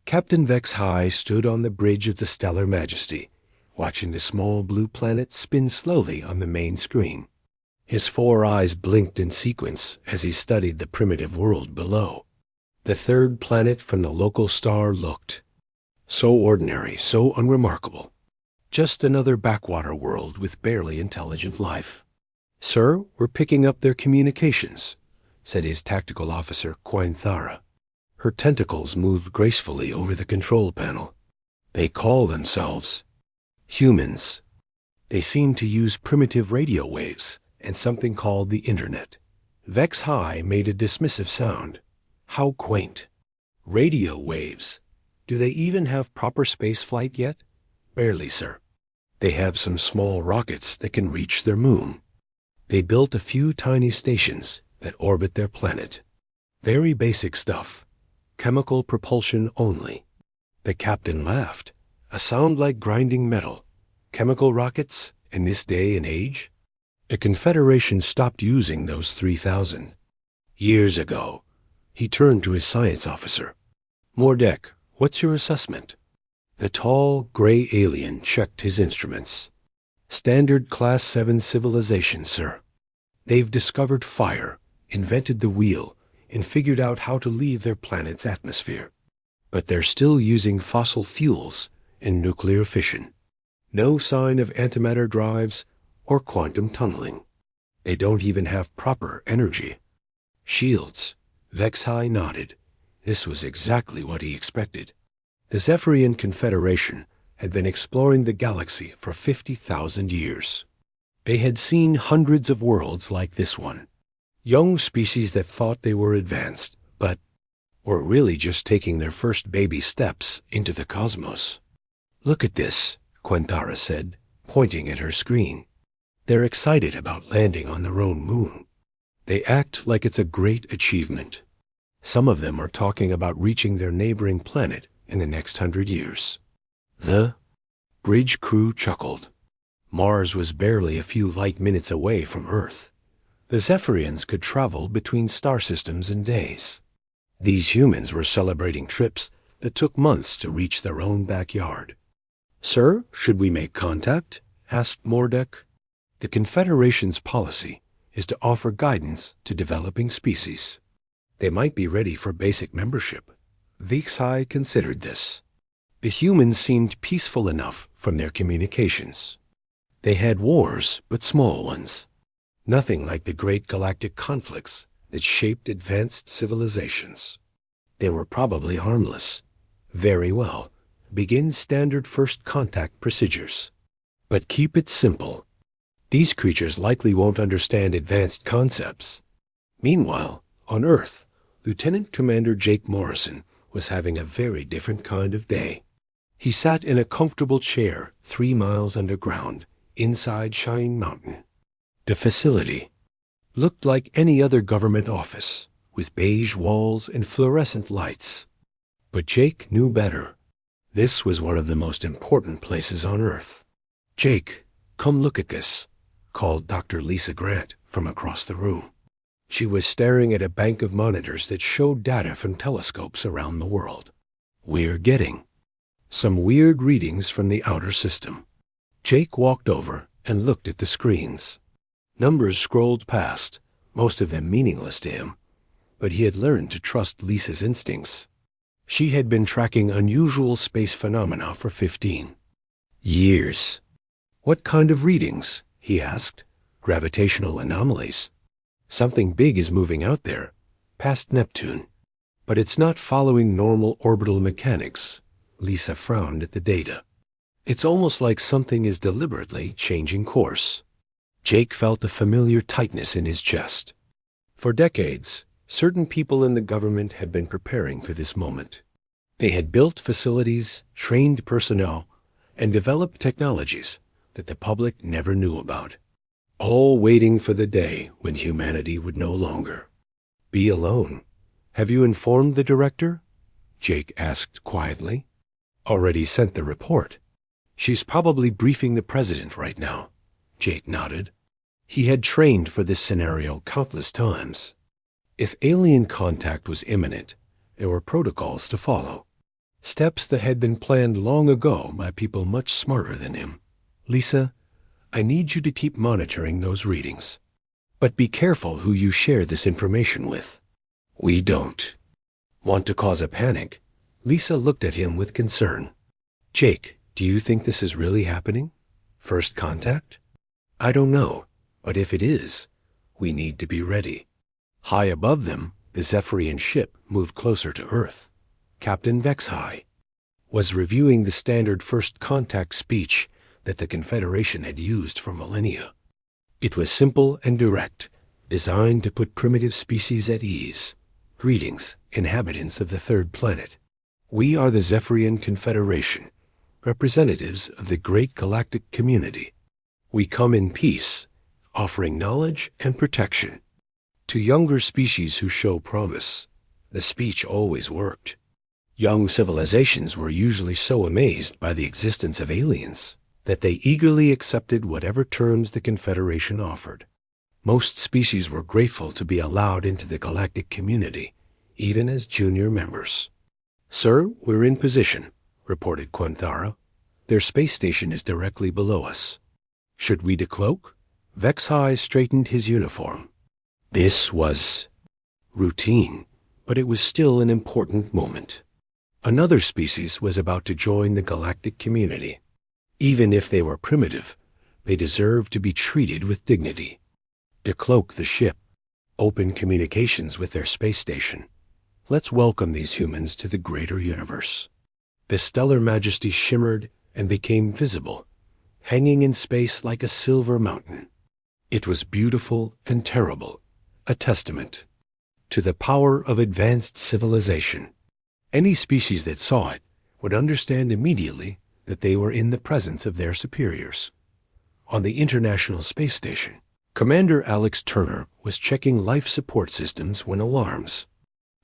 Captain Vex High stood on the bridge of the Stellar Majesty, watching the small blue planet spin slowly on the main screen. His 4 eyes blinked in sequence as he studied the primitive world below. The third planet from the local star looked so ordinary, so unremarkable. Just another backwater world with barely intelligent life. "Sir, we're picking up their communications," said his tactical officer, Cointhara. Her tentacles moved gracefully over the control panel. "They call themselves humans. They seem to use primitive radio waves and something called the Internet." Vex High made a dismissive sound. "How quaint. Radio waves. Do they even have proper space flight yet?" "Barely, sir. They have some small rockets that can reach their moon. They built a few tiny stations that orbit their planet. Very basic stuff. Chemical propulsion only." The captain laughed. "A sound like grinding metal. Chemical rockets in this day and age? The Confederation stopped using those 3,000 years ago." He turned to his science officer. "Mordek, what's your assessment?" The tall, gray alien checked his instruments. "Standard Class 7 civilization, sir. They've discovered fire, invented the wheel, and figured out how to leave their planet's atmosphere. But they're still using fossil fuels and nuclear fission. No sign of antimatter drives or quantum tunneling. They don't even have proper energy shields." Vex High nodded. This was exactly what he expected. The Zephyrian Confederation had been exploring the galaxy for 50,000 years. They had seen hundreds of worlds like this one. Young species that thought they were advanced, but were really just taking their first baby steps into the cosmos. "Look at this," Quenthara said, pointing at her screen. "They're excited about landing on their own moon. They act like it's a great achievement. Some of them are talking about reaching their neighboring planet in the next 100 years. The bridge crew chuckled. Mars was barely a few light minutes away from Earth. The Zephyrians could travel between star systems in days. These humans were celebrating trips that took months to reach their own backyard. "Sir, should we make contact?" asked Mordek. "The Confederation's policy is to offer guidance to developing species. They might be ready for basic membership." Vex High considered this. The humans seemed peaceful enough from their communications. They had wars, but small ones. Nothing like the great galactic conflicts that shaped advanced civilizations. They were probably harmless. "Very well. Begin standard first contact procedures. But keep it simple. These creatures likely won't understand advanced concepts." Meanwhile, on Earth, Lieutenant Commander Jake Morrison was having a very different kind of day. He sat in a comfortable chair 3 miles underground, inside Shine Mountain. The facility looked like any other government office, with beige walls and fluorescent lights. But Jake knew better. This was one of the most important places on Earth. "Jake, come look at this," called Dr. Lisa Grant from across the room. She was staring at a bank of monitors that showed data from telescopes around the world. "We're getting some weird readings from the outer system." Jake walked over and looked at the screens. Numbers scrolled past, most of them meaningless to him, but he had learned to trust Lisa's instincts. She had been tracking unusual space phenomena for 15 years. "What kind of readings?" he asked. "Gravitational anomalies. Something big is moving out there, past Neptune. But it's not following normal orbital mechanics." Lisa frowned at the data. "It's almost like something is deliberately changing course." Jake felt a familiar tightness in his chest. For decades, certain people in the government had been preparing for this moment. They had built facilities, trained personnel, and developed technologies that the public never knew about, all waiting for the day when humanity would no longer be alone. "Have you informed the director?" Jake asked quietly. "Already sent the report. She's probably briefing the president right now." Jake nodded. He had trained for this scenario countless times. If alien contact was imminent, there were protocols to follow. Steps that had been planned long ago by people much smarter than him. Lisa, I need you to keep monitoring those readings. But be careful who you share this information with. We don't want to cause a panic. Lisa looked at him with concern. Jake, do you think this is really happening? First contact? I don't know, but if it is, we need to be ready. High above them, the Zephyrian ship moved closer to Earth. Captain Vexhai was reviewing the standard first contact speech that the Confederation had used for millennia. It was simple and direct, designed to put primitive species at ease. Greetings, inhabitants of the third planet. We are the Zephyrian Confederation, representatives of the great galactic community. We come in peace, offering knowledge and protection. To younger species who show promise, the speech always worked. Young civilizations were usually so amazed by the existence of aliens that they eagerly accepted whatever terms the Confederation offered. Most species were grateful to be allowed into the galactic community, even as junior members. Sir, we're in position, reported Quanthara. Their space station is directly below us. Should we decloak? Vexhai straightened his uniform. This was routine, but it was still an important moment. Another species was about to join the galactic community. Even if they were primitive, they deserved to be treated with dignity. Decloak the ship. Open communications with their space station. Let's welcome these humans to the greater universe. The stellar majesty shimmered and became visible, hanging in space like a silver mountain. It was beautiful and terrible, a testament to the power of advanced civilization. Any species that saw it would understand immediately that they were in the presence of their superiors. On the International Space Station, Commander Alex Turner was checking life support systems when alarms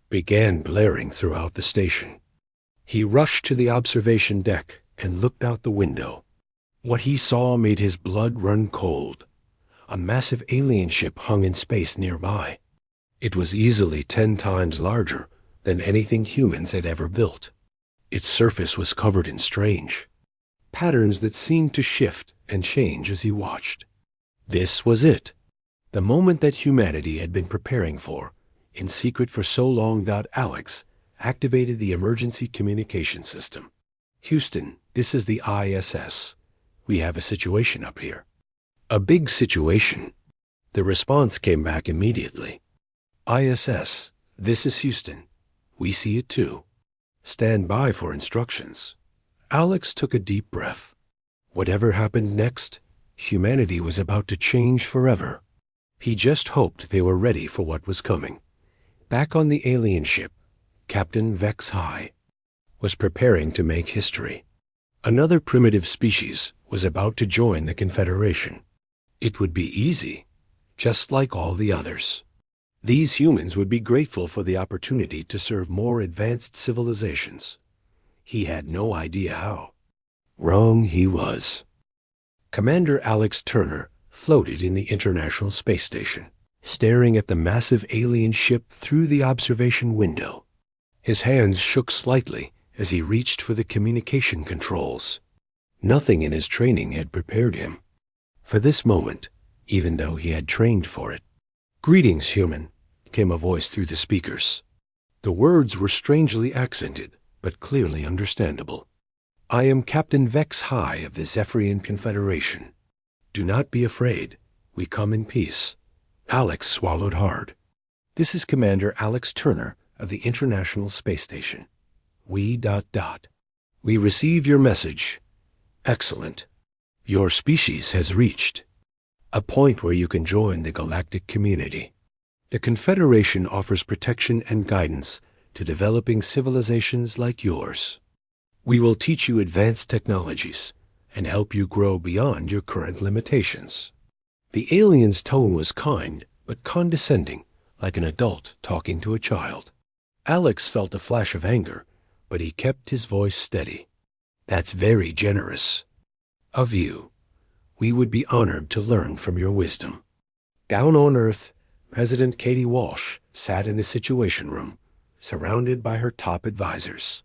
began blaring throughout the station. He rushed to the observation deck and looked out the window. What he saw made his blood run cold. A massive alien ship hung in space nearby. It was easily 10 times larger than anything humans had ever built. Its surface was covered in strange patterns that seemed to shift and change as he watched. This was it, the moment that humanity had been preparing for, in secret for so long. Alex activated the emergency communication system. Houston, this is the ISS. We have a situation up here. A big situation. The response came back immediately. ISS, this is Houston. We see it too. Stand by for instructions. Alex took a deep breath. Whatever happened next, humanity was about to change forever. He just hoped they were ready for what was coming. Back on the alien ship, Captain Vexhai was preparing to make history. Another primitive species was about to join the Confederation. It would be easy, just like all the others. These humans would be grateful for the opportunity to serve more advanced civilizations. He had no idea how. Wrong he was. Commander Alex Turner floated in the International Space Station, staring at the massive alien ship through the observation window. His hands shook slightly as he reached for the communication controls. Nothing in his training had prepared him for this moment, even though he had trained for it. Greetings, human, came a voice through the speakers. The words were strangely accented, but clearly understandable. I am Captain Vexhai of the Zephyrian Confederation. Do not be afraid. We come in peace. Alex swallowed hard. This is Commander Alex Turner of the International Space Station. We ... We receive your message. Excellent. Your species has reached a point where you can join the galactic community. The Confederation offers protection and guidance to developing civilizations like yours. We will teach you advanced technologies and help you grow beyond your current limitations. The alien's tone was kind, but condescending, like an adult talking to a child. Alex felt a flash of anger, but he kept his voice steady. That's very generous of you. We would be honored to learn from your wisdom. Down on Earth, President Katie Walsh sat in the Situation Room, surrounded by her top advisors.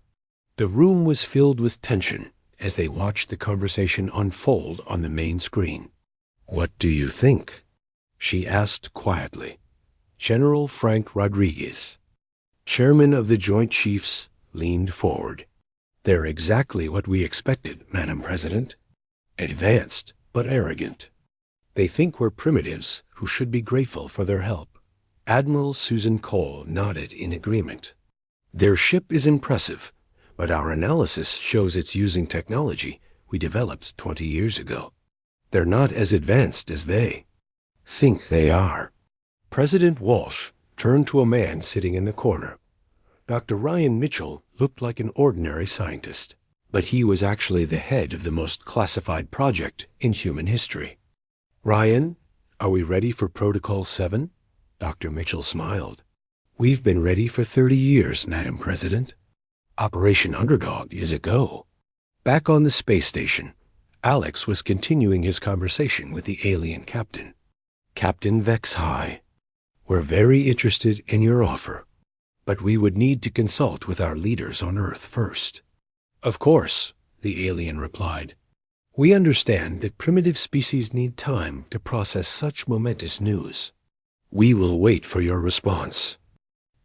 The room was filled with tension as they watched the conversation unfold on the main screen. "What do you think?" she asked quietly. General Frank Rodriguez, chairman of the Joint Chiefs, leaned forward. "They're exactly what we expected, Madam President. Advanced, but arrogant. They think we're primitives who should be grateful for their help." Admiral Susan Cole nodded in agreement. "Their ship is impressive, but our analysis shows it's using technology we developed 20 years ago. They're not as advanced as they think they are." President Walsh turned to a man sitting in the corner. Dr. Ryan Mitchell looked like an ordinary scientist, but he was actually the head of the most classified project in human history. "Ryan, are we ready for Protocol 7? Dr. Mitchell smiled. "We've been ready for 30 years, Madam President. Operation Underdog is a go." Back on the space station, Alex was continuing his conversation with the alien captain. "Captain Vex High, we're very interested in your offer, but we would need to consult with our leaders on Earth first." "Of course," the alien replied. "We understand that primitive species need time to process such momentous news. We will wait for your response.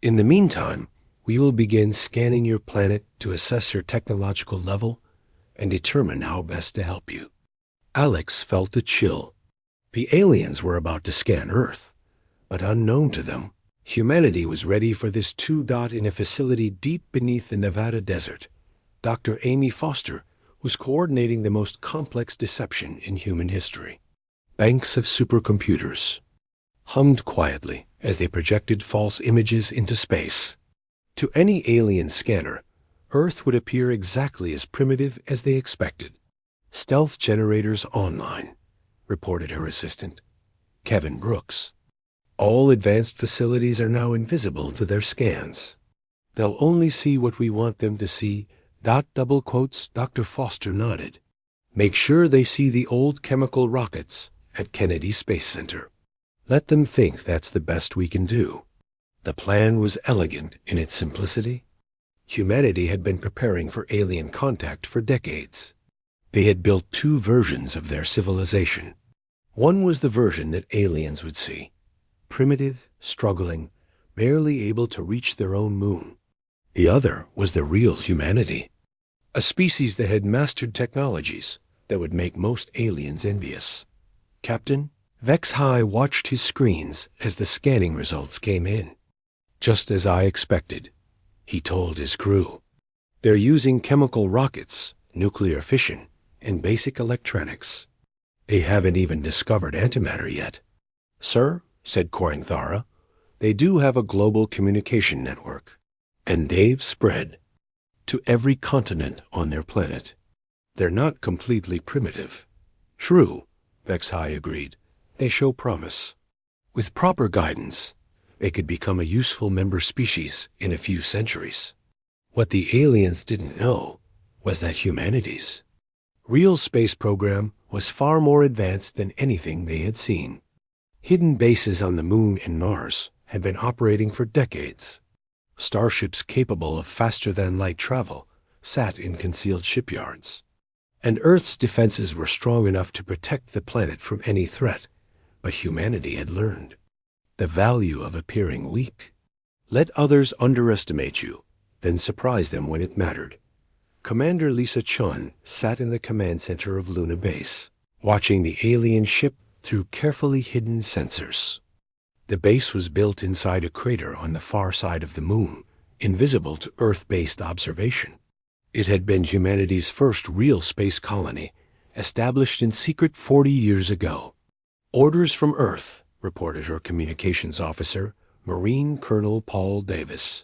In the meantime, we will begin scanning your planet to assess your technological level and determine how best to help you." Alex felt a chill. The aliens were about to scan Earth, but unknown to them, humanity was ready for this two-dot in a facility deep beneath the Nevada desert. Dr. Amy Foster was coordinating the most complex deception in human history. Banks of supercomputers hummed quietly as they projected false images into space. To any alien scanner, Earth would appear exactly as primitive as they expected. "Stealth generators online," reported her assistant, Kevin Brooks. "All advanced facilities are now invisible to their scans. They'll only see what we want them to see." Double quotes, Dr. Foster nodded. "Make sure they see the old chemical rockets at Kennedy Space Center. Let them think that's the best we can do." The plan was elegant in its simplicity. Humanity had been preparing for alien contact for decades. They had built two versions of their civilization. One was the version that aliens would see: primitive, struggling, barely able to reach their own moon. The other was the real humanity, a species that had mastered technologies that would make most aliens envious. Captain Vex High watched his screens as the scanning results came in. "Just as I expected," he told his crew. "They're using chemical rockets, nuclear fission, and basic electronics. They haven't even discovered antimatter yet." "Sir," said Corinthara, "they do have a global communication network, and they've spread to every continent on their planet. They're not completely primitive." "True," Vex High agreed. "They show promise. With proper guidance, they could become a useful member species in a few centuries." What the aliens didn't know was that humanity's real space program was far more advanced than anything they had seen. Hidden bases on the Moon and Mars had been operating for decades. Starships capable of faster-than-light travel sat in concealed shipyards. And Earth's defenses were strong enough to protect the planet from any threat, but humanity had learned the value of appearing weak. Let others underestimate you, then surprise them when it mattered. Commander Lisa Chun sat in the command center of Luna Base, watching the alien ship through carefully hidden sensors. The base was built inside a crater on the far side of the Moon, invisible to Earth-based observation. It had been humanity's first real space colony, established in secret 40 years ago. "Orders from Earth," reported her communications officer, Marine Colonel Paul Davis.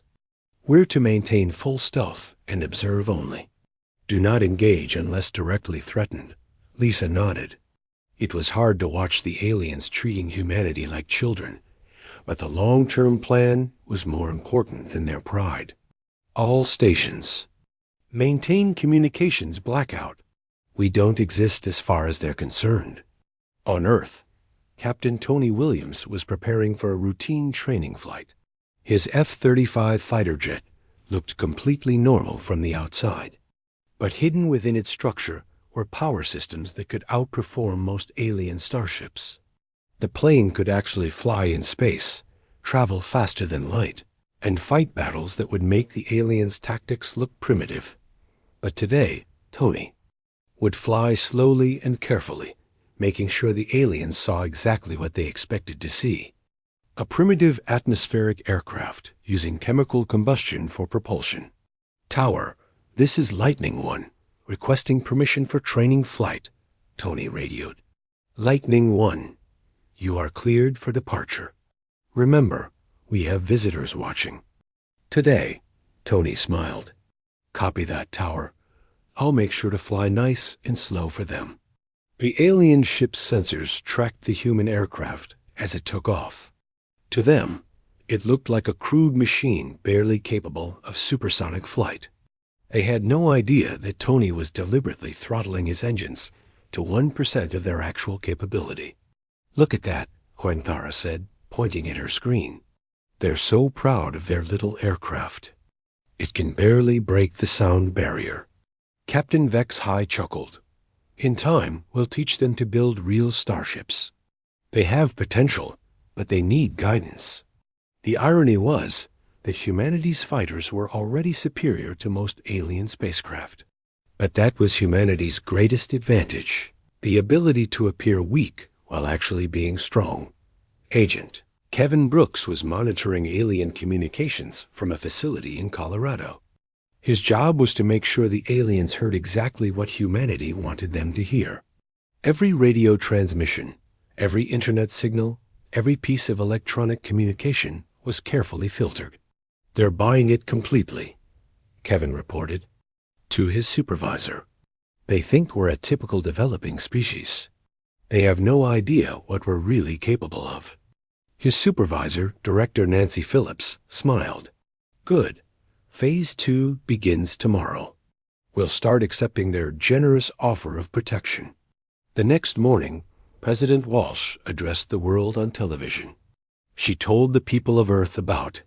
"We're to maintain full stealth and observe only. Do not engage unless directly threatened." Lisa nodded. It was hard to watch the aliens treating humanity like children, but the long-term plan was more important than their pride. "All stations, maintain communications blackout. We don't exist as far as they're concerned." On Earth, Captain Tony Williams was preparing for a routine training flight. His F-35 fighter jet looked completely normal from the outside. But hidden within its structure were power systems that could outperform most alien starships. The plane could actually fly in space, travel faster than light, and fight battles that would make the aliens' tactics look primitive. But today, Tony would fly slowly and carefully, making sure the aliens saw exactly what they expected to see. A primitive atmospheric aircraft using chemical combustion for propulsion. Tower, this is Lightning One, requesting permission for training flight, Tony radioed. Lightning One, you are cleared for departure. Remember, we have visitors watching. Today, Tony smiled. Copy that, Tower. I'll make sure to fly nice and slow for them. The alien ship's sensors tracked the human aircraft as it took off. To them, it looked like a crude machine barely capable of supersonic flight. They had no idea that Tony was deliberately throttling his engines to 1% of their actual capability. Look at that, Quenthara said, pointing at her screen. They're so proud of their little aircraft. It can barely break the sound barrier. Captain Vex High chuckled. In time, we'll teach them to build real starships. They have potential, but they need guidance. The irony was that humanity's fighters were already superior to most alien spacecraft. But that was humanity's greatest advantage, the ability to appear weak while actually being strong. Agent Kevin Brooks was monitoring alien communications from a facility in Colorado. His job was to make sure the aliens heard exactly what humanity wanted them to hear. Every radio transmission, every internet signal, every piece of electronic communication was carefully filtered. They're buying it completely, Kevin reported to his supervisor. They think we're a typical developing species. They have no idea what we're really capable of. His supervisor, Director Nancy Phillips, smiled. Good. Phase 2 begins tomorrow. We'll start accepting their generous offer of protection. The next morning, President Walsh addressed the world on television. She told the people of Earth about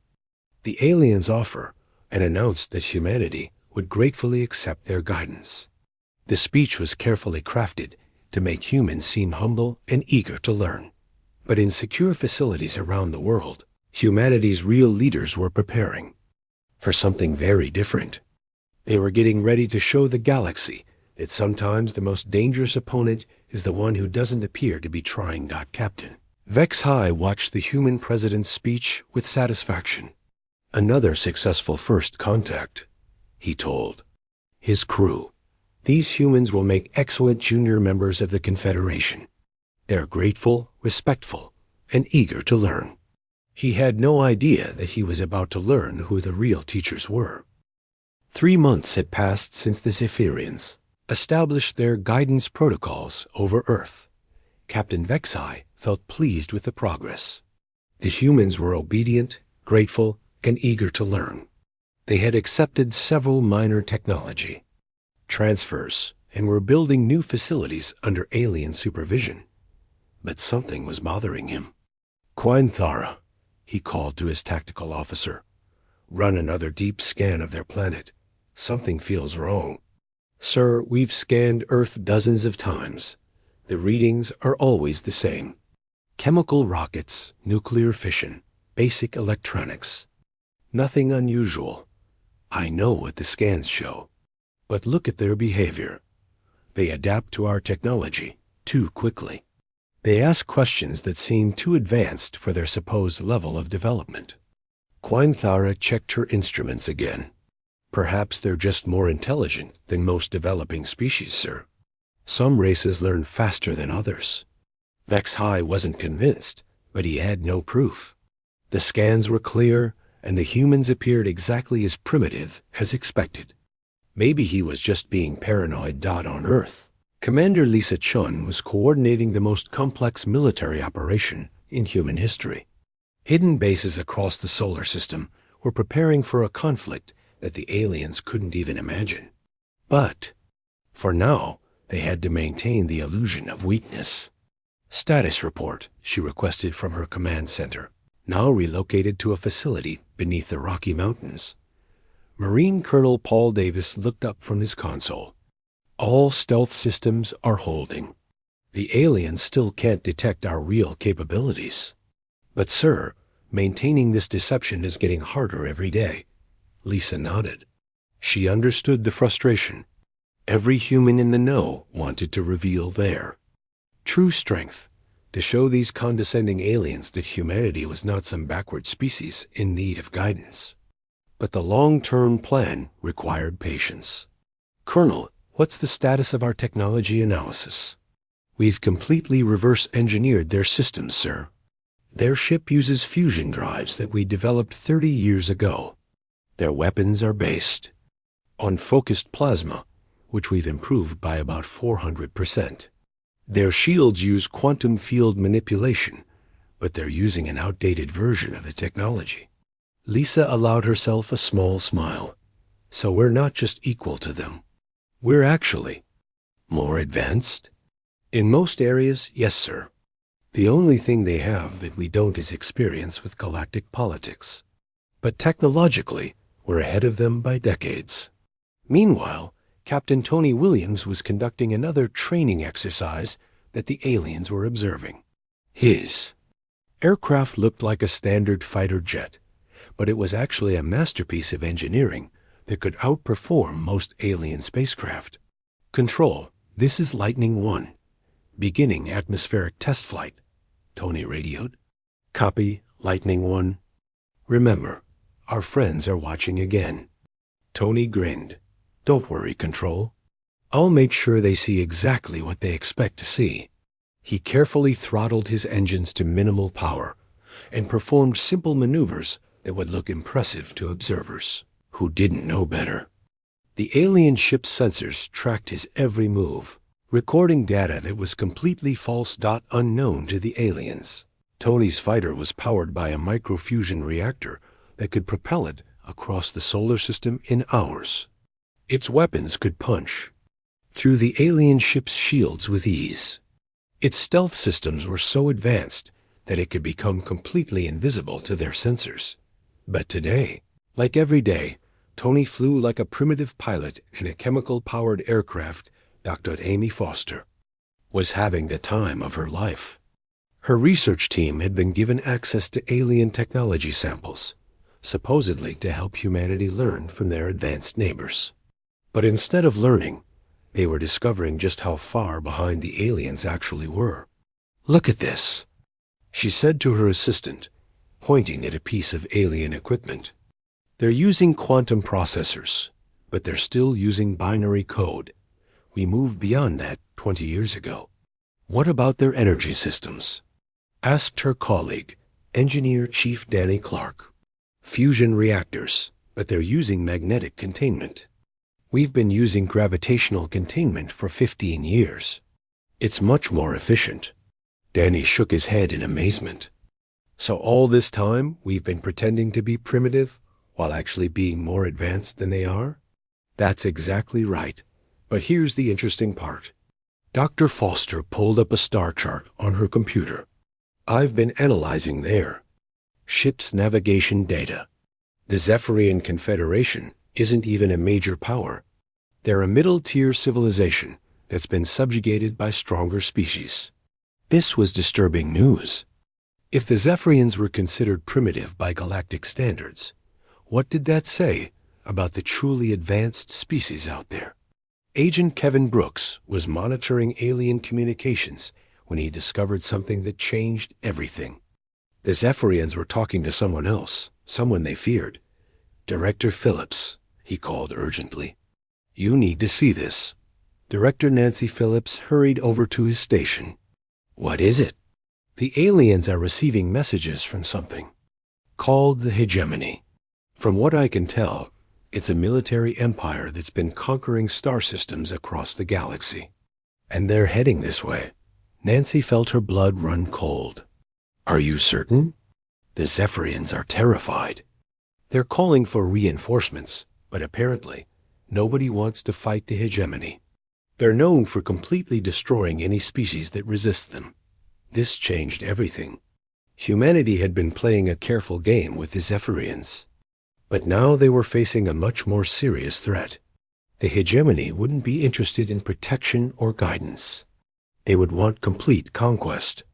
the aliens' offer and announced that humanity would gratefully accept their guidance. The speech was carefully crafted to make humans seem humble and eager to learn. But in secure facilities around the world, humanity's real leaders were preparing for something very different. They were getting ready to show the galaxy that sometimes the most dangerous opponent is the one who doesn't appear to be trying. Captain Vex High watched the human president's speech with satisfaction. Another successful first contact, he told his crew. These humans will make excellent junior members of the Confederation. They're grateful, respectful, and eager to learn. He had no idea that he was about to learn who the real teachers were. 3 months had passed since the Zephyrians established their guidance protocols over Earth. Captain Vex High felt pleased with the progress. The humans were obedient, grateful, and eager to learn. They had accepted several minor technology transfers and were building new facilities under alien supervision. But something was bothering him. Quenthara, he called to his tactical officer. Run another deep scan of their planet. Something feels wrong. Sir, we've scanned Earth dozens of times. The readings are always the same. Chemical rockets, nuclear fission, basic electronics. Nothing unusual. I know what the scans show. But look at their behavior. They adapt to our technology too quickly. They ask questions that seem too advanced for their supposed level of development. Quenthara checked her instruments again. Perhaps they're just more intelligent than most developing species, sir. Some races learn faster than others. Vex High wasn't convinced, but he had no proof. The scans were clear, and the humans appeared exactly as primitive as expected. Maybe he was just being paranoid. On Earth, Commander Lisa Chun was coordinating the most complex military operation in human history. Hidden bases across the solar system were preparing for a conflict that the aliens couldn't even imagine. But, for now, they had to maintain the illusion of weakness. Status report, she requested from her command center, now relocated to a facility beneath the Rocky Mountains. Marine Colonel Paul Davis looked up from his console. All stealth systems are holding. The aliens still can't detect our real capabilities. But, sir, maintaining this deception is getting harder every day. Lisa nodded. She understood the frustration. Every human in the know wanted to reveal their true strength, to show these condescending aliens that humanity was not some backward species in need of guidance. But the long-term plan required patience. Colonel, what's the status of our technology analysis? We've completely reverse-engineered their systems, sir. Their ship uses fusion drives that we developed 30 years ago. Their weapons are based on focused plasma, which we've improved by about 400%. Their shields use quantum field manipulation, but they're using an outdated version of the technology. Lisa allowed herself a small smile. So we're not just equal to them. We're actually more advanced? In most areas, yes, sir. The only thing they have that we don't is experience with galactic politics. But technologically, we're ahead of them by decades. Meanwhile, Captain Tony Williams was conducting another training exercise that the aliens were observing. His aircraft looked like a standard fighter jet, but it was actually a masterpiece of engineering that could outperform most alien spacecraft. Control, this is Lightning 1. Beginning atmospheric test flight, Tony radioed. Copy, Lightning 1. Remember, our friends are watching again. Tony grinned. Don't worry, Control. I'll make sure they see exactly what they expect to see. He carefully throttled his engines to minimal power and performed simple maneuvers that would look impressive to observers who didn't know better. The alien ship's sensors tracked his every move, recording data that was completely false. Unknown to the aliens. Tony's fighter was powered by a microfusion reactor that could propel it across the solar system in hours. Its weapons could punch through the alien ship's shields with ease. Its stealth systems were so advanced that it could become completely invisible to their sensors. But today, like every day, Tony flew like a primitive pilot in a chemical-powered aircraft. Dr. Amy Foster was having the time of her life. Her research team had been given access to alien technology samples, supposedly to help humanity learn from their advanced neighbors. But instead of learning, they were discovering just how far behind the aliens actually were. Look at this, she said to her assistant, pointing at a piece of alien equipment. They're using quantum processors, but they're still using binary code. We moved beyond that 20 years ago. What about their energy systems? Asked her colleague, Engineer Chief Danny Clark. Fusion reactors, but they're using magnetic containment. We've been using gravitational containment for 15 years. It's much more efficient. Danny shook his head in amazement. So all this time, we've been pretending to be primitive while actually being more advanced than they are? That's exactly right. But here's the interesting part. Dr. Foster pulled up a star chart on her computer. I've been analyzing their ship's navigation data. The Zephyrian Confederation isn't even a major power. They're a middle-tier civilization that's been subjugated by stronger species. This was disturbing news. If the Zephyrians were considered primitive by galactic standards, what did that say about the truly advanced species out there? Agent Kevin Brooks was monitoring alien communications when he discovered something that changed everything. The Zephyrians were talking to someone else, someone they feared. Director Phillips, he called urgently. You need to see this. Director Nancy Phillips hurried over to his station. What is it? The aliens are receiving messages from something called the hegemony. From what I can tell, it's a military empire that's been conquering star systems across the galaxy. And they're heading this way. Nancy felt her blood run cold. Are you certain? The Zephyrians are terrified. They're calling for reinforcements, but apparently, nobody wants to fight the hegemony. They're known for completely destroying any species that resists them. This changed everything. Humanity had been playing a careful game with the Zephyrians. But now they were facing a much more serious threat. The hegemony wouldn't be interested in protection or guidance. They would want complete conquest.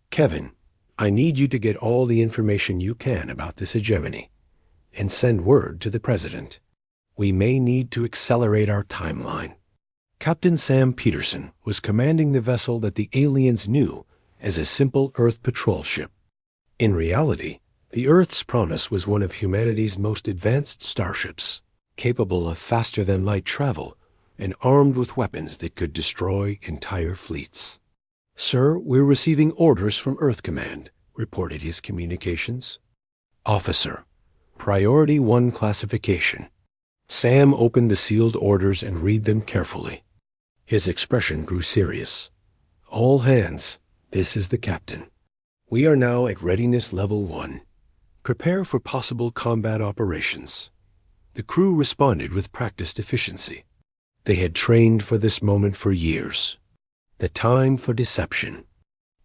Kevin, I need you to get all the information you can about this hegemony and send word to the president. We may need to accelerate our timeline. Captain Sam Peterson was commanding the vessel that the aliens knew as a simple Earth patrol ship. In reality, the Earth's Promise was one of humanity's most advanced starships, capable of faster-than-light travel and armed with weapons that could destroy entire fleets. "Sir, we're receiving orders from Earth Command," reported his communications. "Officer, Priority 1 classification." Sam opened the sealed orders and read them carefully. His expression grew serious. "All hands, this is the captain. We are now at Readiness Level 1. Prepare for possible combat operations." The crew responded with practiced efficiency. They had trained for this moment for years. The time for deception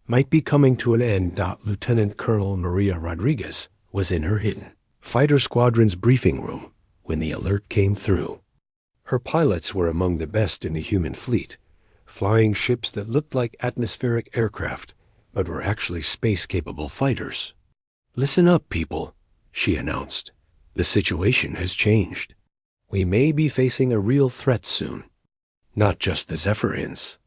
might be coming to an end. Lieutenant Colonel Maria Rodriguez was in her hidden fighter squadron's briefing room when the alert came through. Her pilots were among the best in the human fleet, flying ships that looked like atmospheric aircraft but were actually space-capable fighters. "Listen up, people," she announced. "The situation has changed. We may be facing a real threat soon. Not just the Zephyrians.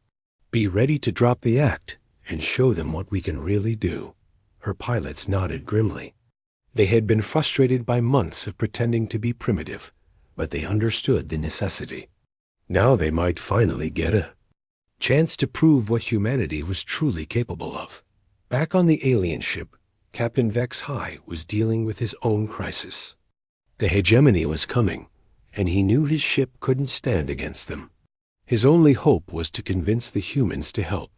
Be ready to drop the act and show them what we can really do." Her pilots nodded grimly. They had been frustrated by months of pretending to be primitive, but they understood the necessity. Now they might finally get a chance to prove what humanity was truly capable of. Back on the alien ship, Captain Vex High was dealing with his own crisis. The hegemony was coming, and he knew his ship couldn't stand against them. His only hope was to convince the humans to help,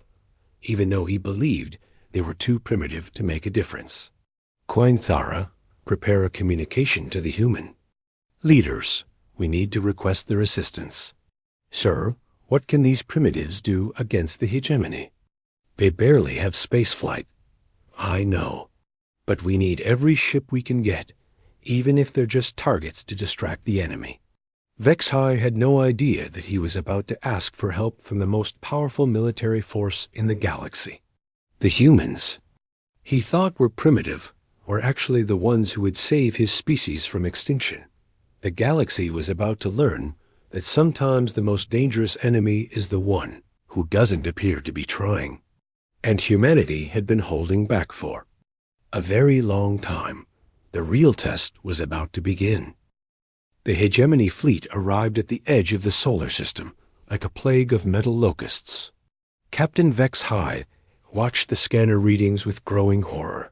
even though he believed they were too primitive to make a difference. Cointhara, prepare a communication to the human. "Leaders, we need to request their assistance." "Sir, what can these primitives do against the hegemony?" "They barely have spaceflight." "I know, but we need every ship we can get, even if they're just targets to distract the enemy." Vex High had no idea that he was about to ask for help from the most powerful military force in the galaxy. The humans, he thought were primitive, were actually the ones who would save his species from extinction. The galaxy was about to learn that sometimes the most dangerous enemy is the one who doesn't appear to be trying. And humanity had been holding back for a very long time. The real test was about to begin. The hegemony fleet arrived at the edge of the solar system, like a plague of metal locusts. Captain Vex High watched the scanner readings with growing horror.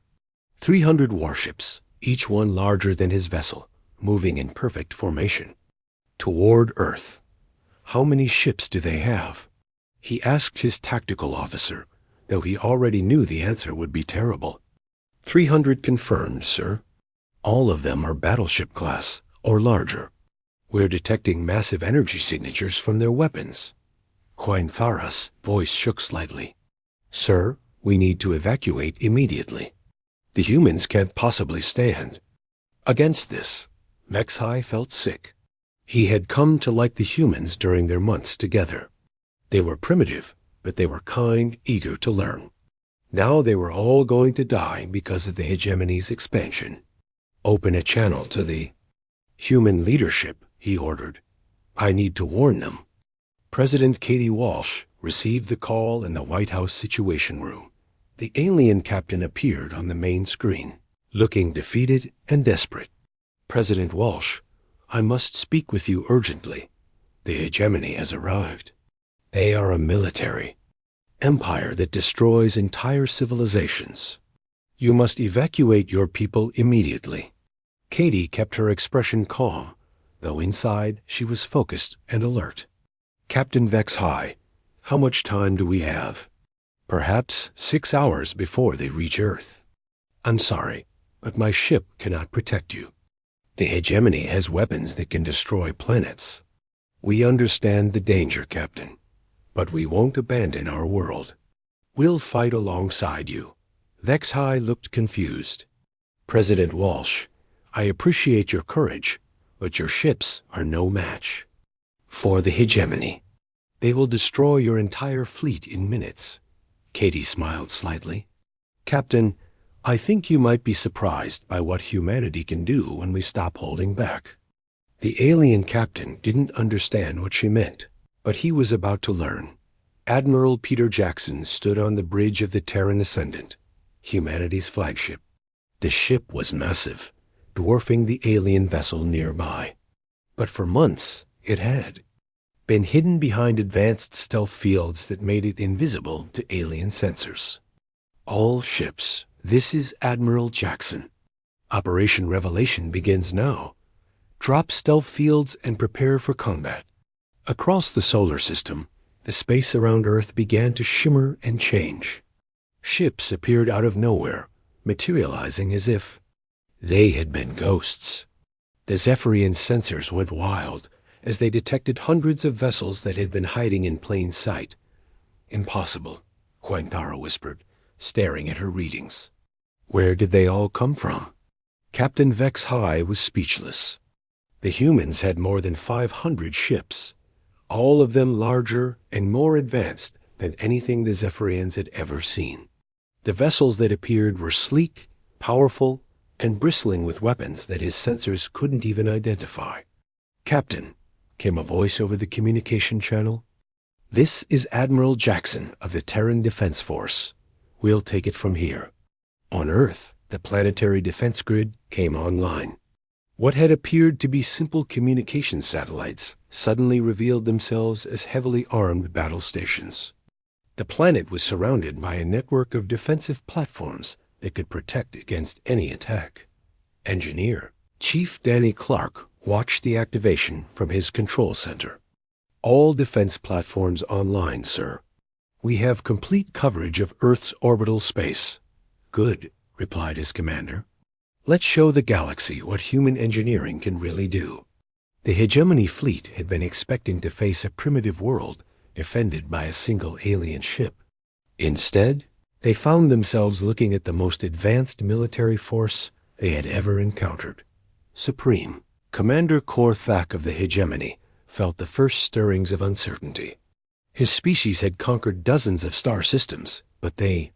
300 warships, each one larger than his vessel, moving in perfect formation. Toward Earth. How many ships do they have? He asked his tactical officer, though he already knew the answer would be terrible. 300 confirmed, sir. All of them are battleship class, or larger. We're detecting massive energy signatures from their weapons. Cointhara's voice shook slightly. "Sir, we need to evacuate immediately. The humans can't possibly stand." Against this, Vex High felt sick. He had come to like the humans during their months together. They were primitive, but they were kind, eager to learn. Now they were all going to die because of the hegemony's expansion. "Open a channel to the human leadership," he ordered. "I need to warn them." President Katie Walsh received the call in the White House Situation Room. The alien captain appeared on the main screen, looking defeated and desperate. "President Walsh, I must speak with you urgently. The hegemony has arrived. They are a military empire that destroys entire civilizations. You must evacuate your people immediately." Katie kept her expression calm, though inside she was focused and alert. "Captain Vex High, how much time do we have?" "Perhaps 6 hours before they reach Earth." "I'm sorry, but my ship cannot protect you. The hegemony has weapons that can destroy planets." "We understand the danger, Captain, but we won't abandon our world. We'll fight alongside you." Vex High looked confused. "President Walsh, I appreciate your courage, but your ships are no match for the hegemony. They will destroy your entire fleet in minutes." Katie smiled slightly. "Captain, I think you might be surprised by what humanity can do when we stop holding back." The alien captain didn't understand what she meant, but he was about to learn. Admiral Peter Jackson stood on the bridge of the Terran Ascendant, humanity's flagship. The ship was massive, dwarfing the alien vessel nearby. But for months, it had been hidden behind advanced stealth fields that made it invisible to alien sensors. "All ships, this is Admiral Jackson. Operation Revelation begins now. Drop stealth fields and prepare for combat." Across the solar system, the space around Earth began to shimmer and change. Ships appeared out of nowhere, materializing as if they had been ghosts. The Zephyrian sensors went wild as they detected hundreds of vessels that had been hiding in plain sight. "Impossible," Quintara whispered, staring at her readings. Where did they all come from? Captain Vex High was speechless. The humans had more than 500 ships, all of them larger and more advanced than anything the Zephyrians had ever seen. The vessels that appeared were sleek, powerful, and bristling with weapons that his sensors couldn't even identify. "Captain," came a voice over the communication channel. "This is Admiral Jackson of the Terran Defense Force. We'll take it from here." On Earth, the planetary defense grid came online. What had appeared to be simple communication satellites suddenly revealed themselves as heavily armed battle stations. The planet was surrounded by a network of defensive platforms that could protect against any attack. Engineer Chief Danny Clark watched the activation from his control center. "All defense platforms online, sir. We have complete coverage of Earth's orbital space." "Good," replied his commander. "Let's show the galaxy what human engineering can really do." The hegemony fleet had been expecting to face a primitive world defended by a single alien ship. Instead, they found themselves looking at the most advanced military force they had ever encountered. Supreme Commander Korthak of the hegemony felt the first stirrings of uncertainty. His species had conquered dozens of star systems, but they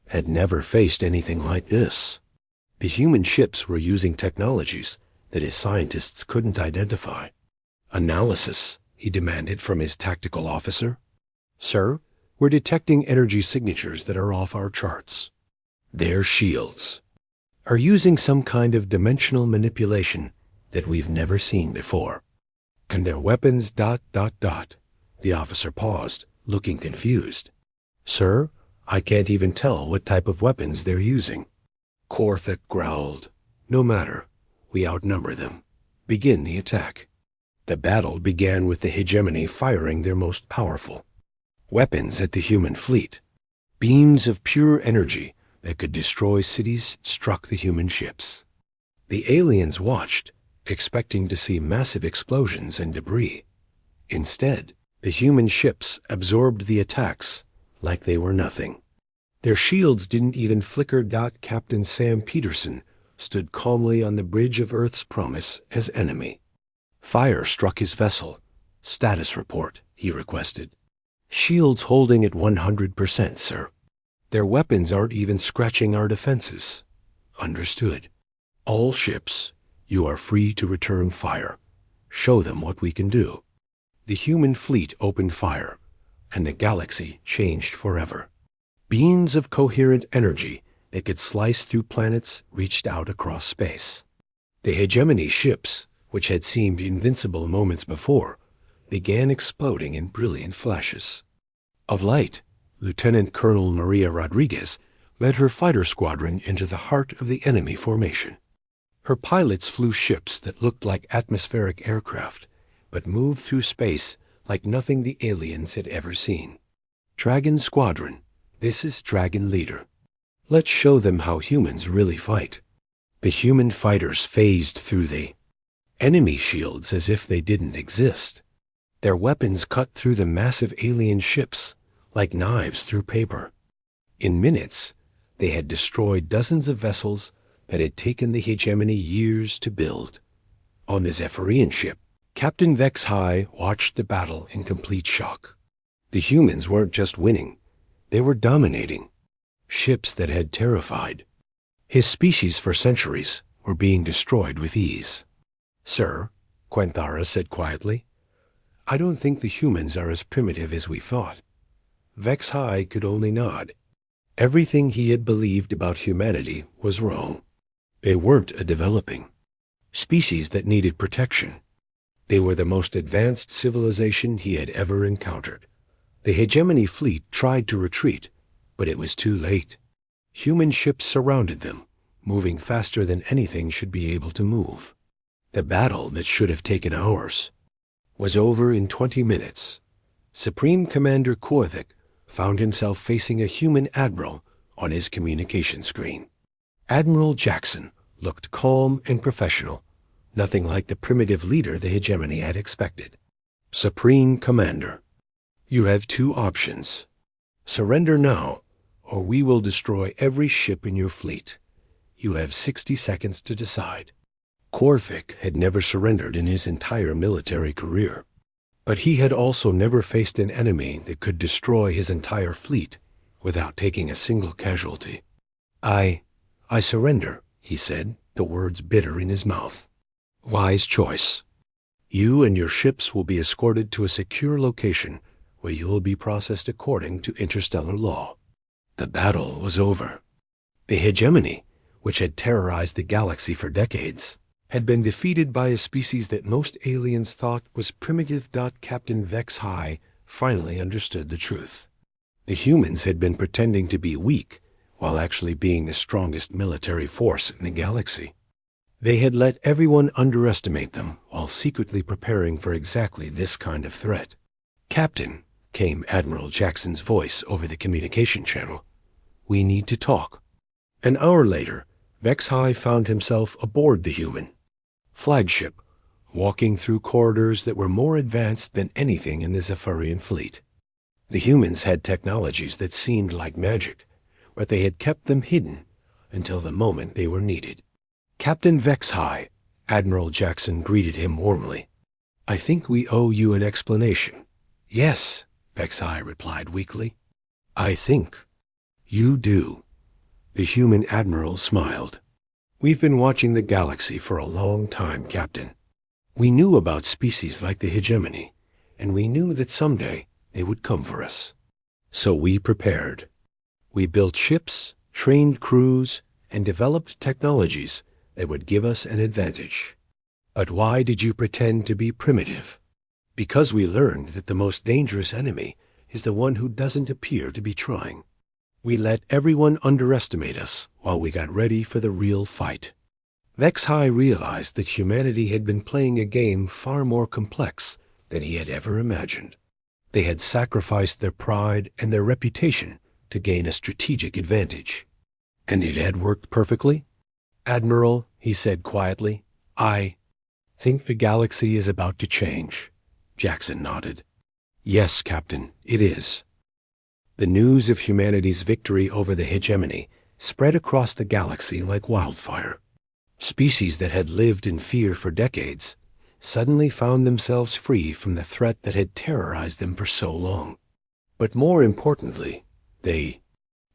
had never faced anything like this. The human ships were using technologies that his scientists couldn't identify. "Analysis," he demanded from his tactical officer. "Sir, we're detecting energy signatures that are off our charts. Their shields are using some kind of dimensional manipulation that we've never seen before. And their weapons ... The officer paused, looking confused. "Sir, I can't even tell what type of weapons they're using." Korthak growled. "No matter. We outnumber them. Begin the attack." The battle began with the hegemony firing their most powerful weapons at the human fleet. Beams of pure energy that could destroy cities struck the human ships. The aliens watched, expecting to see massive explosions and debris. Instead, the human ships absorbed the attacks like they were nothing. Their shields didn't even flicker. Captain Sam Peterson stood calmly on the bridge of Earth's promise as enemy. Fire struck his vessel. "Status report," he requested. "Shields holding at 100%, sir. Their weapons aren't even scratching our defenses." "Understood. All ships, you are free to return fire. Show them what we can do." The human fleet opened fire, and the galaxy changed forever. Beams of coherent energy that could slice through planets reached out across space. The hegemony ships, which had seemed invincible moments before, began exploding in brilliant flashes of light. Lieutenant Colonel Maria Rodriguez led her fighter squadron into the heart of the enemy formation. Her pilots flew ships that looked like atmospheric aircraft, but moved through space like nothing the aliens had ever seen. "Dragon Squadron, this is Dragon Leader. Let's show them how humans really fight." The human fighters phased through the enemy shields as if they didn't exist. Their weapons cut through the massive alien ships like knives through paper. In minutes, they had destroyed dozens of vessels that had taken the hegemony years to build. On the Zephyrian ship, Captain Vex High watched the battle in complete shock. The humans weren't just winning, they were dominating. Ships that had terrified his species for centuries were being destroyed with ease. "Sir," Quanthara said quietly, "I don't think the humans are as primitive as we thought." Vex High could only nod. Everything he had believed about humanity was wrong. They weren't a developing species that needed protection. They were the most advanced civilization he had ever encountered. The hegemony fleet tried to retreat, but it was too late. Human ships surrounded them, moving faster than anything should be able to move. The battle that should have taken hours was over in 20 minutes. Supreme Commander Korthik found himself facing a human admiral on his communication screen. Admiral Jackson looked calm and professional, nothing like the primitive leader the hegemony had expected. "Supreme Commander, you have two options. Surrender now, or we will destroy every ship in your fleet. You have 60 seconds to decide." Korthik had never surrendered in his entire military career, but he had also never faced an enemy that could destroy his entire fleet without taking a single casualty. I surrender," he said, the words bitter in his mouth. "Wise choice. You and your ships will be escorted to a secure location where you will be processed according to interstellar law." The battle was over. The hegemony, which had terrorized the galaxy for decades, had been defeated by a species that most aliens thought was primitive. Captain Vex High finally understood the truth. The humans had been pretending to be weak while actually being the strongest military force in the galaxy. They had let everyone underestimate them while secretly preparing for exactly this kind of threat. "Captain," came Admiral Jackson's voice over the communication channel, "we need to talk." An hour later, Vex High found himself aboard the human flagship, walking through corridors that were more advanced than anything in the Zephyrian fleet. The humans had technologies that seemed like magic, but they had kept them hidden until the moment they were needed. "Captain Vex High," Admiral Jackson greeted him warmly, "I think we owe you an explanation." "Yes," Vex High replied weakly. "I think you do." The human admiral smiled. "We've been watching the galaxy for a long time, Captain. We knew about species like the hegemony, and we knew that someday they would come for us. So we prepared. We built ships, trained crews, and developed technologies that would give us an advantage. But why did you pretend to be primitive? Because we learned that the most dangerous enemy is the one who doesn't appear to be trying. We let everyone underestimate us while we got ready for the real fight." Vex High realized that humanity had been playing a game far more complex than he had ever imagined. They had sacrificed their pride and their reputation to gain a strategic advantage. And it had worked perfectly? "Admiral," he said quietly, "I think the galaxy is about to change." Jackson nodded. "Yes, Captain, it is." The news of humanity's victory over the hegemony spread across the galaxy like wildfire. Species that had lived in fear for decades suddenly found themselves free from the threat that had terrorized them for so long. But more importantly, they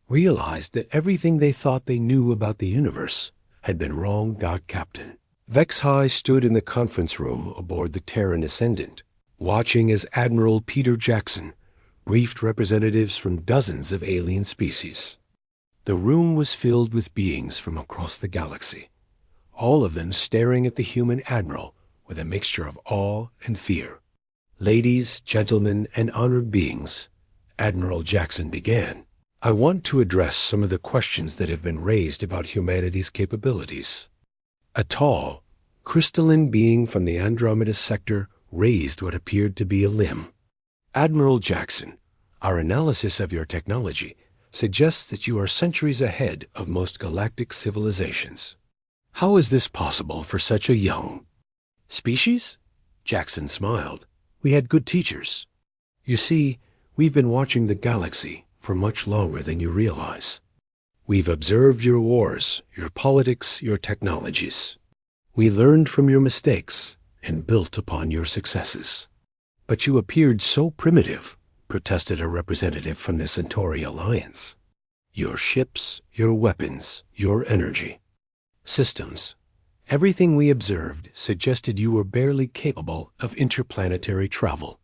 realized that everything they thought they knew about the universe had been wrong. Captain Vex High stood in the conference room aboard the Terran Ascendant, watching as Admiral Peter Jackson briefed representatives from dozens of alien species. The room was filled with beings from across the galaxy, all of them staring at the human admiral with a mixture of awe and fear. "Ladies, gentlemen, and honored beings," Admiral Jackson began, "I want to address some of the questions that have been raised about humanity's capabilities." A tall, crystalline being from the Andromeda sector raised what appeared to be a limb. "Admiral Jackson, our analysis of your technology suggests that you are centuries ahead of most galactic civilizations. How is this possible for such a young species?" Jackson smiled. "We had good teachers. You see, we've been watching the galaxy for much longer than you realize. We've observed your wars, your politics, your technologies. We learned from your mistakes and built upon your successes. But you appeared so primitive, protested a representative from the Centauri Alliance. Your ships, your weapons, your energy. Systems. Everything we observed suggested you were barely capable of interplanetary travel.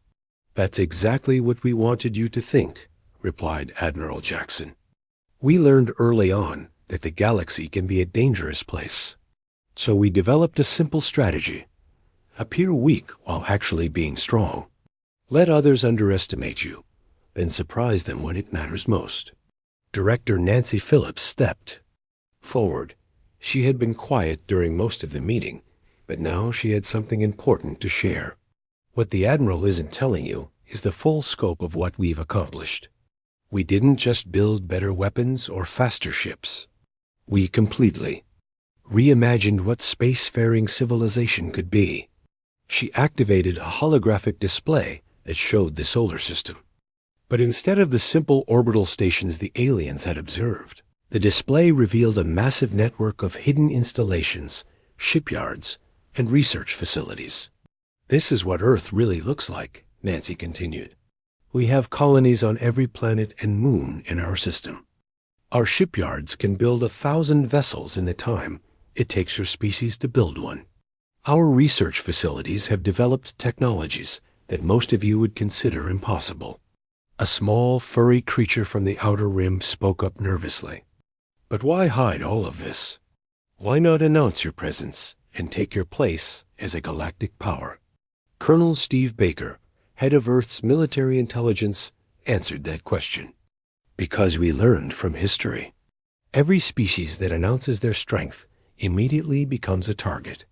That's exactly what we wanted you to think, replied Admiral Jackson. We learned early on that the galaxy can be a dangerous place. So we developed a simple strategy. Appear weak while actually being strong. Let others underestimate you, then surprise them when it matters most. Director Nancy Phillips stepped forward. She had been quiet during most of the meeting, but now she had something important to share. What the Admiral isn't telling you is the full scope of what we've accomplished. We didn't just build better weapons or faster ships. We completely reimagined what spacefaring civilization could be. She activated a holographic display that showed the solar system. But instead of the simple orbital stations the aliens had observed, the display revealed a massive network of hidden installations, shipyards, and research facilities. This is what Earth really looks like, Nancy continued. We have colonies on every planet and moon in our system. Our shipyards can build 1,000 vessels in the time it takes your species to build one. Our research facilities have developed technologies that most of you would consider impossible. A small, furry creature from the outer rim spoke up nervously. But why hide all of this? Why not announce your presence and take your place as a galactic power? Colonel Steve Baker, head of Earth's military intelligence, answered that question. Because we learned from history. Every species that announces their strength immediately becomes a target.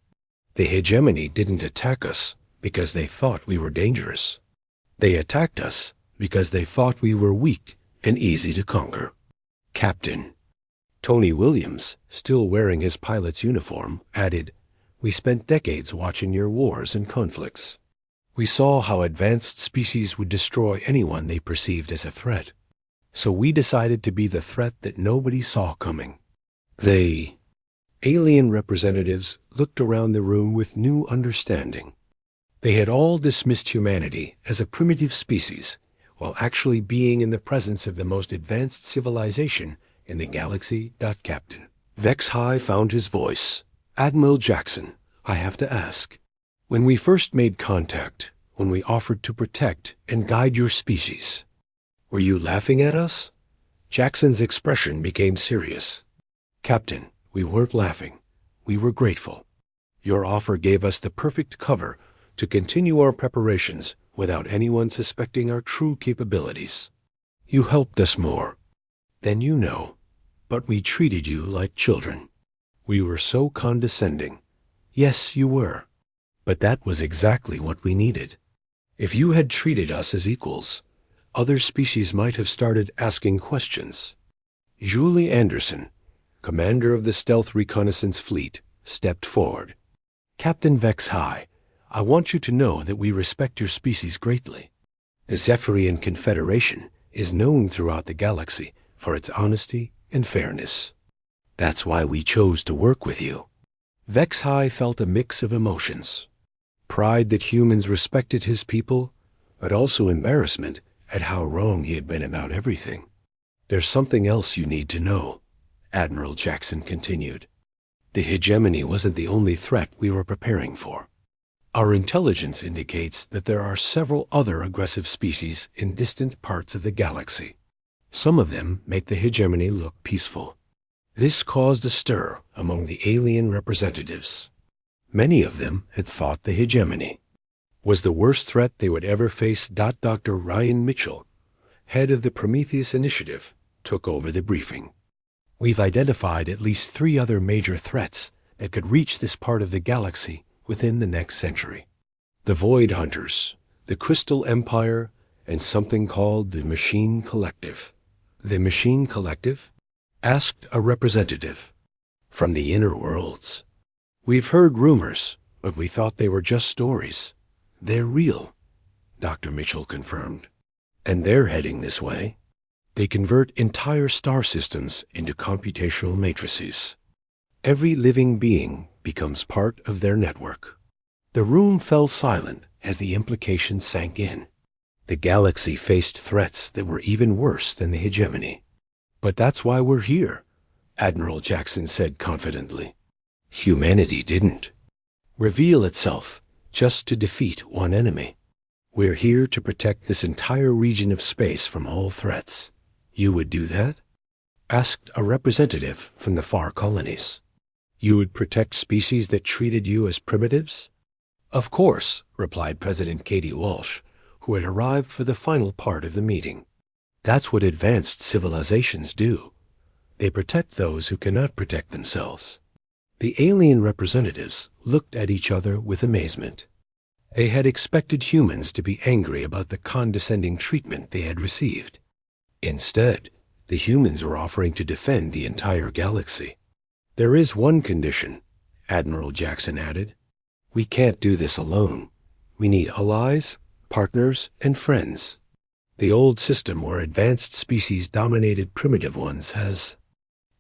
The hegemony didn't attack us because they thought we were dangerous. They attacked us because they thought we were weak and easy to conquer. Captain Tony Williams, still wearing his pilot's uniform, added, "We spent decades watching your wars and conflicts. We saw how advanced species would destroy anyone they perceived as a threat. So we decided to be the threat that nobody saw coming." The alien representatives looked around the room with new understanding. They had all dismissed humanity as a primitive species, while actually being in the presence of the most advanced civilization in the galaxy. Captain Vex High found his voice. "Admiral Jackson, I have to ask. When we first made contact, when we offered to protect and guide your species, were you laughing at us?" Jackson's expression became serious. "Captain, we weren't laughing. We were grateful. Your offer gave us the perfect cover to continue our preparations without anyone suspecting our true capabilities. You helped us more than you know, but we treated you like children. We were so condescending. Yes, you were. But that was exactly what we needed. If you had treated us as equals, other species might have started asking questions." Julie Anderson, commander of the Stealth Reconnaissance Fleet, stepped forward. "Captain Vex High, I want you to know that we respect your species greatly. The Zephyrian Confederation is known throughout the galaxy for its honesty and fairness. That's why we chose to work with you." Vex High felt a mix of emotions. Pride that humans respected his people, but also embarrassment at how wrong he had been about everything. "There's something else you need to know," Admiral Jackson continued. "The hegemony wasn't the only threat we were preparing for. Our intelligence indicates that there are several other aggressive species in distant parts of the galaxy. Some of them make the hegemony look peaceful. This caused a stir among the alien representatives. Many of them had thought the hegemony was the worst threat they would ever face. Dr. Ryan Mitchell, head of the Prometheus Initiative, took over the briefing. "We've identified at least 3 other major threats that could reach this part of the galaxy within the next century. The Void Hunters, the Crystal Empire, and something called the Machine Collective." "The Machine Collective?" asked a representative. "From the inner worlds. We've heard rumors, but we thought they were just stories. They're real," Dr. Mitchell confirmed. "And they're heading this way." They convert entire star systems into computational matrices. Every living being becomes part of their network. The room fell silent as the implications sank in. The galaxy faced threats that were even worse than the hegemony. "But that's why we're here," Admiral Jackson said confidently. "Humanity didn't reveal itself just to defeat one enemy. We're here to protect this entire region of space from all threats." "You would do that?" asked a representative from the far colonies. "You would protect species that treated you as primitives?" "Of course," replied President Katie Walsh, who had arrived for the final part of the meeting. "That's what advanced civilizations do. They protect those who cannot protect themselves." The alien representatives looked at each other with amazement. They had expected humans to be angry about the condescending treatment they had received. Instead, the humans were offering to defend the entire galaxy. "There is one condition," Admiral Jackson added. "We can't do this alone. We need allies, partners, and friends. The old system where advanced species dominated primitive ones has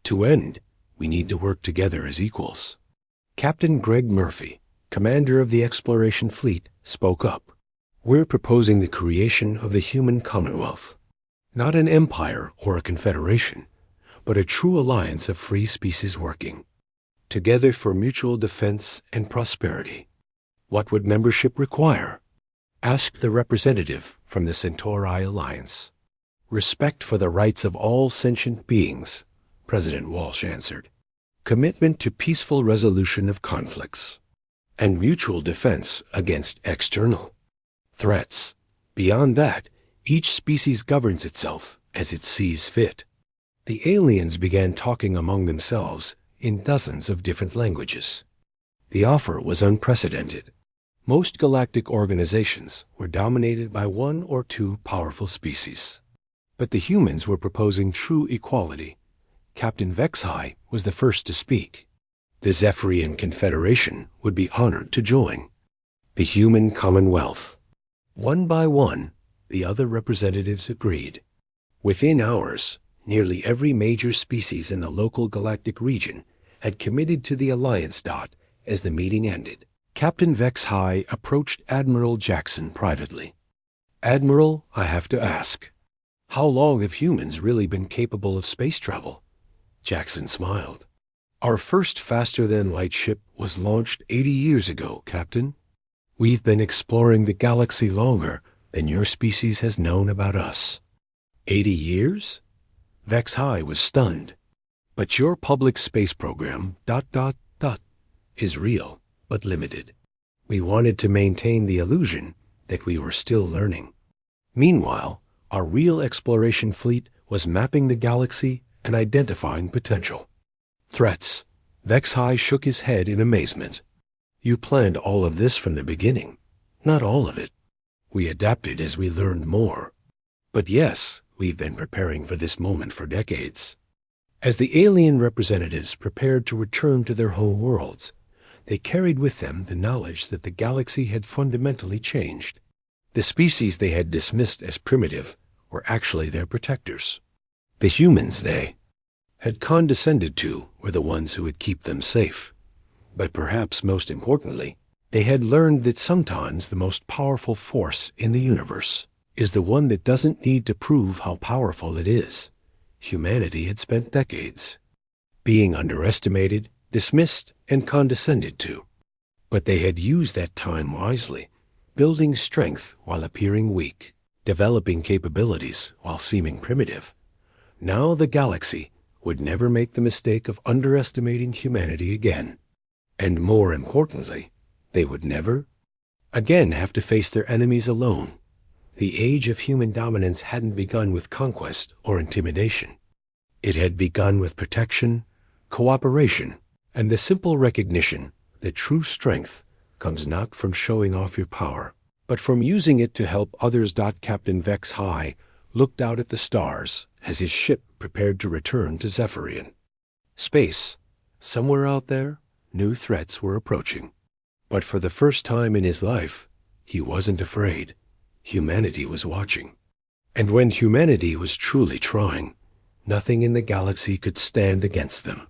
to end. We need to work together as equals." Captain Greg Murphy, commander of the exploration fleet, spoke up. "We're proposing the creation of the human commonwealth. Not an empire or a confederation, but a true alliance of free species working together for mutual defense and prosperity." "What would membership require?" asked the representative from the Centauri Alliance. "Respect for the rights of all sentient beings," President Walsh answered. "Commitment to peaceful resolution of conflicts, and mutual defense against external threats. Beyond that, each species governs itself as it sees fit." The aliens began talking among themselves in dozens of different languages. The offer was unprecedented. Most galactic organizations were dominated by one or two powerful species. But the humans were proposing true equality. Captain Vexhai was the first to speak. The Zephyrian Confederation would be honored to join. The human commonwealth. One by one, the other representatives agreed. Within hours, nearly every major species in the local galactic region had committed to the alliance. As the meeting ended, Captain Vexhai approached Admiral Jackson privately. "Admiral, I have to ask, how long have humans really been capable of space travel?" Jackson smiled. "Our first faster-than-light ship was launched 80 years ago, Captain. We've been exploring the galaxy longer than your species has known about us." 80 years? Vexhai was stunned. "But your public space program, is real, but limited. We wanted to maintain the illusion that we were still learning. Meanwhile, our real exploration fleet was mapping the galaxy and identifying potential threats." Vexhai shook his head in amazement. "You planned all of this from the beginning." "Not all of it. We adapted as we learned more. But yes, we've been preparing for this moment for decades." As the alien representatives prepared to return to their home worlds, they carried with them the knowledge that the galaxy had fundamentally changed. The species they had dismissed as primitive were actually their protectors. The humans they had condescended to were the ones who would keep them safe. But perhaps most importantly, they had learned that sometimes the most powerful force in the universe is the one that doesn't need to prove how powerful it is. Humanity had spent decades being underestimated, dismissed, and condescended to. But they had used that time wisely, building strength while appearing weak, developing capabilities while seeming primitive. Now the galaxy would never make the mistake of underestimating humanity again. And more importantly, they would never again have to face their enemies alone. The age of human dominance hadn't begun with conquest or intimidation. It had begun with protection, cooperation, and the simple recognition that true strength comes not from showing off your power, but from using it to help others. Captain Vexhai looked out at the stars as his ship prepared to return to Zephyrian space. Somewhere out there, new threats were approaching. But for the first time in his life, he wasn't afraid. Humanity was watching. And when humanity was truly trying, nothing in the galaxy could stand against them.